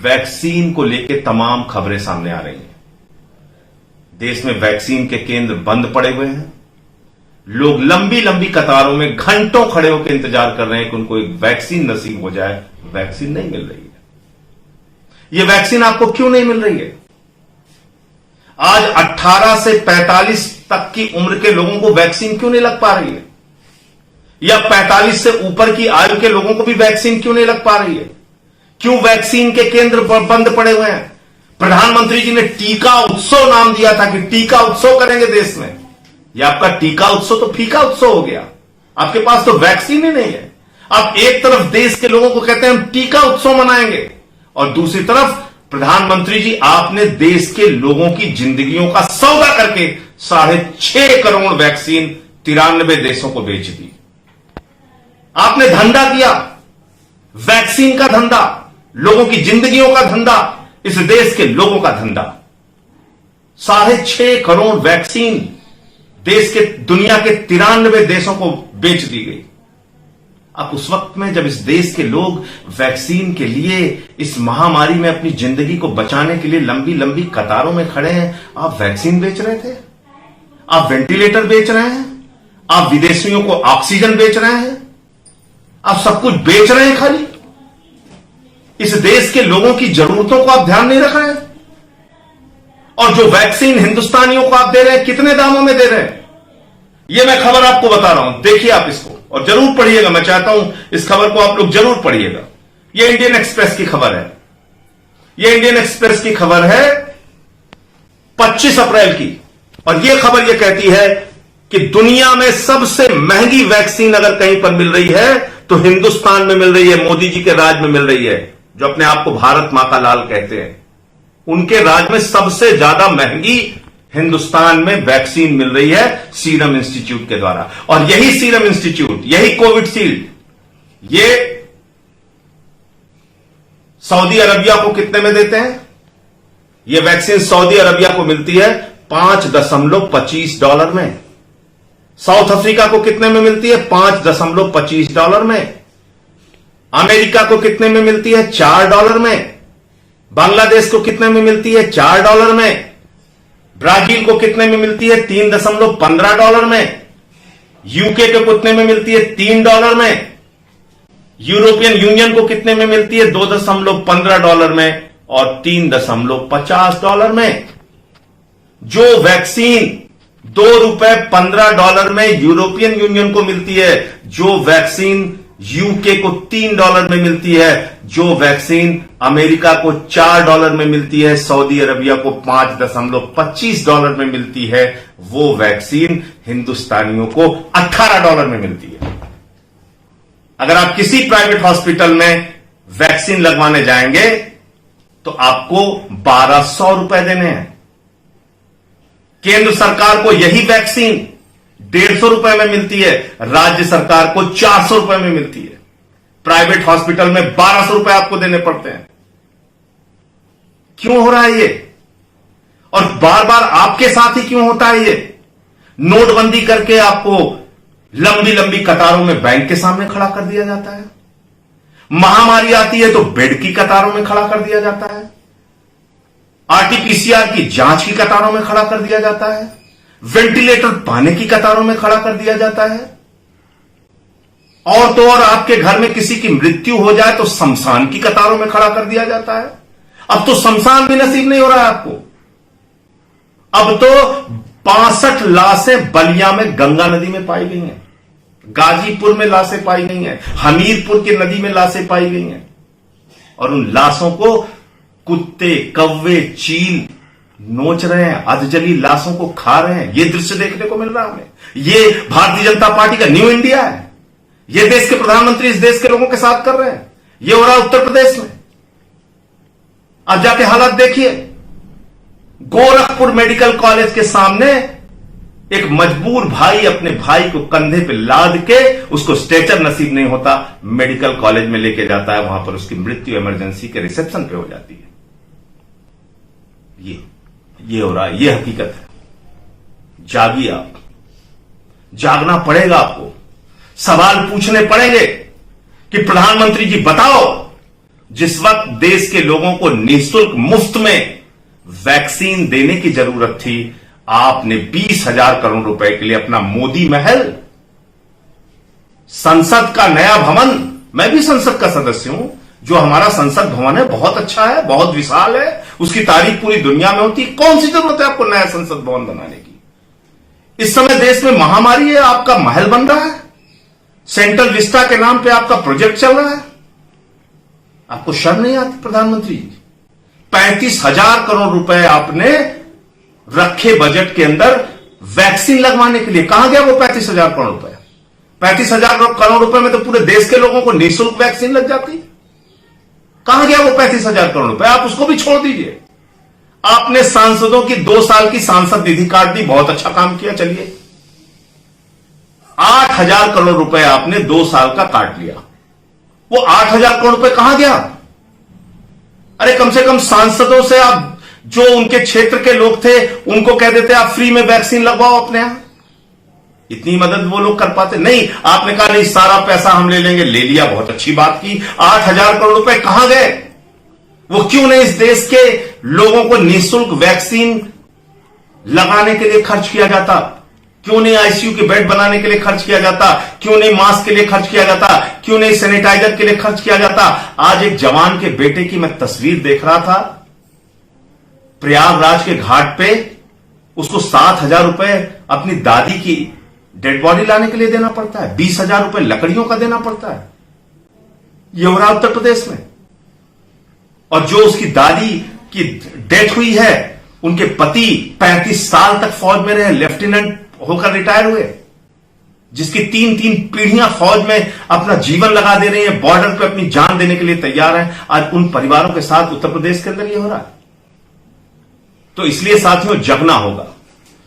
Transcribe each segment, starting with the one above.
Vaccine को लेकर तमाम खबरें सामने आ रही हैं। देश में वैक्सीन के केंद्र बंद पड़े हुए हैं। लोग लंबी लंबी कतारों में घंटों खड़े होकर इंतजार कर रहे हैं कि उनको एक वैक्सीन नसीब हो जाए। वैक्सीन नहीं मिल रही है। यह वैक्सीन आपको क्यों नहीं मिल रही है? आज 18 से 45 तक की उम्र के लोगों को वैक्सीन क्यों नहीं लग पा रही है? या 45 से ऊपर की आयु के लोगों को भी वैक्सीन क्यों नहीं लग पा रही है? क्यों वैक्सीन के केंद्र बंद पड़े हुए हैं? प्रधानमंत्री जी ने टीका उत्सव नाम दिया था कि टीका उत्सव करेंगे देश में। यह आपका टीका उत्सव तो फीका उत्सव हो गया। आपके पास तो वैक्सीन ही नहीं है। आप एक तरफ देश के लोगों को कहते हैं हम टीका उत्सव मनाएंगे, और दूसरी तरफ प्रधानमंत्री जी आपने देश के लोगों की जिंदगियों का सौदा करके 6.5 करोड़ वैक्सीन 93 देशों को बेच दी। आपने धंधा किया, वैक्सीन का धंधा, लोगों की जिंदगियों का धंधा, इस देश के लोगों का धंधा। 6.5 करोड़ वैक्सीन देश के दुनिया के 93 देशों को बेच दी गई। अब उस वक्त में जब इस देश के लोग वैक्सीन के लिए इस महामारी में अपनी जिंदगी को बचाने के लिए लंबी लंबी कतारों में खड़े हैं, आप वैक्सीन बेच रहे थे, आप वेंटिलेटर बेच रहे हैं, आप विदेशियों को ऑक्सीजन बेच रहे हैं, आप सब कुछ बेच रहे हैं। खाली इस देश के लोगों की जरूरतों को आप ध्यान नहीं रख रहे हैं। और जो वैक्सीन हिंदुस्तानियों को आप दे रहे हैं, कितने दामों में दे रहे हैं? यह मैं खबर आपको बता रहा हूं, देखिए आप इसको और जरूर पढ़िएगा। मैं चाहता हूं इस खबर को आप लोग जरूर पढ़िएगा। यह इंडियन एक्सप्रेस की खबर है। यह इंडियन एक्सप्रेस की खबर है 25 अप्रैल की, और यह खबर यह कहती है कि दुनिया में सबसे महंगी वैक्सीन अगर कहीं पर मिल रही है तो हिंदुस्तान में मिल रही है। मोदी जी के राज में मिल रही है, जो अपने आप को भारत मां का लाल कहते हैं। उनके राज में सबसे ज्यादा महंगी हिंदुस्तान में वैक्सीन मिल रही है सीरम इंस्टीट्यूट के द्वारा। और यही सीरम इंस्टीट्यूट, यही कोविडशील्ड, ये सऊदी अरबिया को कितने में देते हैं? ये वैक्सीन सऊदी अरबिया को मिलती है $5.25 में। साउथ अफ्रीका को कितने में मिलती है? $5.25 में। अमेरिका को कितने में मिलती है? $4 में। बांग्लादेश को कितने में मिलती है? $4 में। ब्राजील को कितने में मिलती है? $3.15 में। यूके को कितने में मिलती है? $3 में। यूरोपियन यूनियन को कितने में मिलती है? $2.15 में और $3.50 में। जो वैक्सीन $2.15 में यूरोपियन यूनियन को मिलती है, जो वैक्सीन यूके को $3 में मिलती है, जो वैक्सीन अमेरिका को $4 में मिलती है, सऊदी अरबिया को $5.25 में मिलती है, वो वैक्सीन हिंदुस्तानियों को $18 में मिलती है। अगर आप किसी प्राइवेट हॉस्पिटल में वैक्सीन लगवाने जाएंगे तो आपको ₹1200 देने हैं। केंद्र सरकार को यही वैक्सीन ₹150 में मिलती है, राज्य सरकार को ₹400 में मिलती है। प्राइवेट हॉस्पिटल में ₹1200 आपको देने पड़ते हैं। क्यों हो रहा है ये? और बार बार आपके साथ ही क्यों होता है ये? नोटबंदी करके आपको लंबी लंबी कतारों में बैंक के सामने खड़ा कर दिया जाता है। महामारी आती है तो बेड की कतारों में खड़ा कर दिया जाता है। आरटीपीसीआर की जांच की कतारों में खड़ा कर दिया जाता है। वेंटिलेटर पाने की कतारों में खड़ा कर दिया जाता है। और तो और आपके घर में किसी की मृत्यु हो जाए तो शमशान की कतारों में खड़ा कर दिया जाता है। अब तो शमशान भी नसीब नहीं हो रहा है आपको। अब तो 65 लाशें बलिया में गंगा नदी में पाई गई हैं, गाजीपुर में लाशें पाई गई हैं, हमीरपुर की नदी में लाशें पाई गई हैं, और उन लाशों को कुत्ते, कौवे, चील नोच रहे हैं, अधजली लाशों को खा रहे हैं। यह दृश्य देखने को मिल रहा है हमें। यह भारतीय जनता पार्टी का न्यू इंडिया है। यह देश के प्रधानमंत्री इस देश के लोगों के साथ कर रहे हैं। यह हो रहा है उत्तर प्रदेश में। अब जाके हालात देखिए। गोरखपुर मेडिकल कॉलेज के सामने एक मजबूर भाई अपने भाई को कंधे पे लाद के, उसको स्ट्रेचर नसीब नहीं होता, मेडिकल कॉलेज में लेके जाता है। वहां पर उसकी मृत्यु इमरजेंसी के रिसेप्शन पे हो जाती है। ये हो रहा है, ये हकीकत है। जागिए आप, जागना पड़ेगा आपको। सवाल पूछने पड़ेंगे कि प्रधानमंत्री जी बताओ, जिस वक्त देश के लोगों को निःशुल्क मुफ्त में वैक्सीन देने की जरूरत थी, आपने 20,000 करोड़ रुपए के लिए अपना मोदी महल, संसद का नया भवन, मैं भी संसद का सदस्य हूं, जो हमारा संसद भवन है बहुत अच्छा है, बहुत विशाल है, उसकी तारीफ पूरी दुनिया में होती है। कौन सी जरूरत है आपको नया संसद भवन बनाने की? इस समय देश में महामारी है, आपका महल बन रहा है, सेंट्रल विस्टा के नाम पे आपका प्रोजेक्ट चल रहा है। आपको शर्म नहीं आती प्रधानमंत्री जी? 35,000 करोड़ रुपए आपने रखे बजट के अंदर वैक्सीन लगवाने के लिए। कहां गया वो 35,000 करोड़ रुपए? 35,000 करोड़ रुपए में तो पूरे देश के लोगों को निःशुल्क वैक्सीन लग जाती। कहां गया वो 35,000 करोड़ रुपए? आप उसको भी छोड़ दीजिए। आपने सांसदों की 2 साल की सांसद निधि काट दी, बहुत अच्छा काम किया। चलिए, 8,000 करोड़ रुपए आपने 2 साल का काट लिया। वो 8,000 करोड़ रुपए कहां गया? अरे कम से कम सांसदों से आप, जो उनके क्षेत्र के लोग थे, उनको कह देते आप फ्री में वैक्सीन लगवाओ अपने यहां। इतनी मदद वो लोग कर पाते नहीं। आपने कहा नहीं, सारा पैसा हम ले लेंगे। ले लिया, बहुत अच्छी बात की। 8,000 करोड़ रुपए कहां गए? वो क्यों नहीं इस देश के लोगों को निःशुल्क वैक्सीन लगाने के लिए खर्च किया जाता? क्यों नहीं आईसीयू के बेड बनाने के लिए खर्च किया जाता? क्यों नहीं मास्क के लिए खर्च किया जाता? क्यों नहीं सैनिटाइजर के लिए खर्च किया जाता? आज एक जवान के बेटे की मैं तस्वीर देख रहा था, प्रयागराज के घाट पे, उसको 7,000 रुपए अपनी दादी की डेड बॉडी लाने के लिए देना पड़ता है, 20,000 रुपए लकड़ियों का देना पड़ता है। ये हो रहा उत्तर प्रदेश में। और जो उसकी दादी की डेथ हुई है, उनके पति 35 साल तक फौज में रहे, लेफ्टिनेंट होकर रिटायर हुए, जिसकी 3-3 पीढ़ियां फौज में अपना जीवन लगा दे रही है, बॉर्डर पे अपनी जान देने के लिए तैयार है। आज उन परिवारों के साथ उत्तर प्रदेश के अंदर ये हो रहा है। तो इसलिए साथियों, जगना होगा।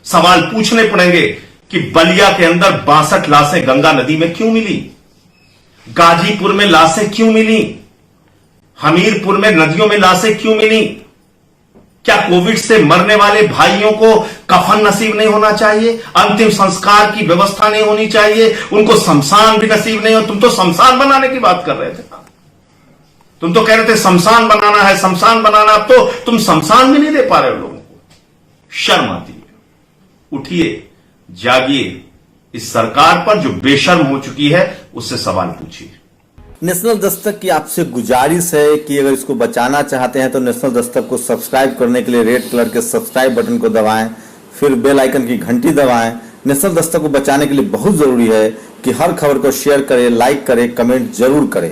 सवाल पूछने पड़ेंगे कि बलिया के अंदर 62 लाशें गंगा नदी में क्यों मिली? गाजीपुर में लाशें क्यों मिली? हमीरपुर में नदियों में लाशें क्यों मिली? क्या कोविड से मरने वाले भाइयों को कफन नसीब नहीं होना चाहिए? अंतिम संस्कार की व्यवस्था नहीं होनी चाहिए? उनको शमशान भी नसीब नहीं हो? तुम तो शमशान बनाने की बात कर रहे थे। तुम तो कह रहे थे शमशान बनाना है, शमशान बनाना। अब तो तुम शमशान भी नहीं दे पा रहे हो लोगों को। शर्म आती है। उठिए, जागिए। इस सरकार पर जो बेशर्म हो चुकी है, उससे सवाल पूछिए। नेशनल दस्तक की आपसे गुजारिश है कि अगर इसको बचाना चाहते हैं तो नेशनल दस्तक को सब्सक्राइब करने के लिए रेड कलर के सब्सक्राइब बटन को दबाएं, फिर बेल आइकन की घंटी दबाएं। नेशनल दस्तक को बचाने के लिए बहुत जरूरी है कि हर खबर को शेयर करें, लाइक करें, कमेंट जरूर करें।